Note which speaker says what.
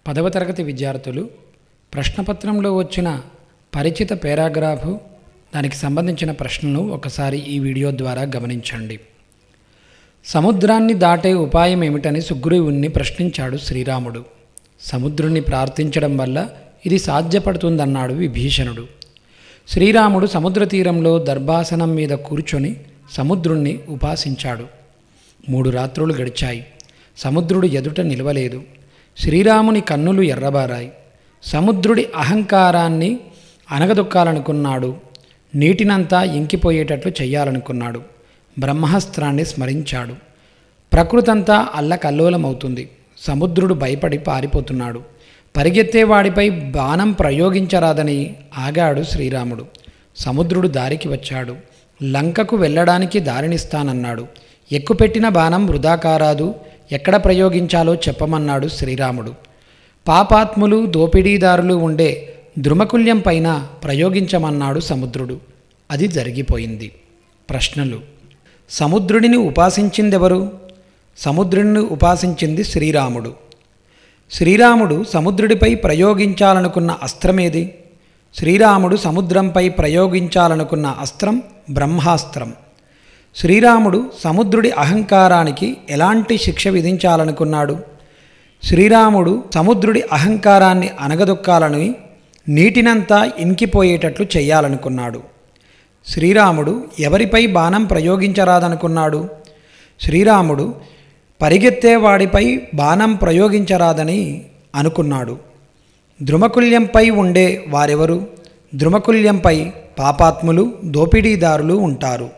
Speaker 1: 10వ తరగతి విద్యార్థులు ప్రశ్నపత్రంలో వచ్చిన పరిచిత పారాగ్రాఫ్ దానికి సంబంధించిన ప్రశ్నలను ఒకసారి ఈ వీడియో ద్వారా గమనించండి. సముద్రాన్ని దాటే ఉపాయం ఏమిటని సుగ్రీవుణ్ణి ప్రశ్నించాడు శ్రీరాముడు. సముద్రుణ్ణి ప్రార్థించడం వల్ల ఇది సాధ్యపడుతుందన్నాడు విభీషణుడు. శ్రీరాముడు సముద్ర తీరంలో దర్భాసనం మీద కూర్చొని సముద్రుణ్ణి ఉపాసించాడు. 3 రాత్రులు గడిచాయి. సముద్రుడు ఎదుట నిలవలేదు. శ్రీరాముని కన్నులు ఎర్రబారాయి. సముద్రుడి అహంకారాన్ని అణగదొక్కాలనుకున్నాడు. నీటినంతా ఇంకిపోయేటట్లు చెయ్యాలనుకున్నాడు. బ్రహ్మాస్త్రాన్ని స్మరించాడు. ప్రకృతంతా అల్లకల్లోలమవుతుంది. సముద్రుడు భయపడి పారిపోతున్నాడు. పరిగెత్తేవాడిపై బాణం ప్రయోగించరాదని ఆగాడు శ్రీరాముడు. సముద్రుడు దారికి వచ్చాడు. లంకకు వెళ్ళడానికి దారినిస్తానన్నాడు. ఎక్కుపెట్టిన బాణం వృధా కారాదు, ఎక్కడ ప్రయోగించాలో చెప్పమన్నాడు శ్రీరాముడు. పాపాత్ములు దోపిడీదారులు ఉండే ద్రుమకుల్యం పైన ప్రయోగించమన్నాడు సముద్రుడు. అది జరిగిపోయింది. ప్రశ్నలు: సముద్రుడిని ఉపాసించిందెవరు? సముద్రుడిని ఉపాసించింది శ్రీరాముడు. శ్రీరాముడు సముద్రుడిపై ప్రయోగించాలనుకున్న అస్త్రమేది? శ్రీరాముడు సముద్రంపై ప్రయోగించాలనుకున్న అస్త్రం బ్రహ్మాస్త్రం. శ్రీరాముడు సముద్రుడి అహంకారానికి ఎలాంటి శిక్ష విధించాలనుకున్నాడు? శ్రీరాముడు సముద్రుడి అహంకారాన్ని అణగదొక్కాలని నీటినంతా ఇంకిపోయేటట్లు చేయాలనుకున్నాడు. శ్రీరాముడు ఎవరిపై బాణం ప్రయోగించరాదనుకున్నాడు? శ్రీరాముడు పరిగెత్తేవాడిపై బాణం ప్రయోగించరాదని అనుకున్నాడు. ద్రుమకుల్యంపై ఉండే వారెవరు? ద్రుమకుల్యంపై పాపాత్ములు దోపిడీదారులు ఉంటారు.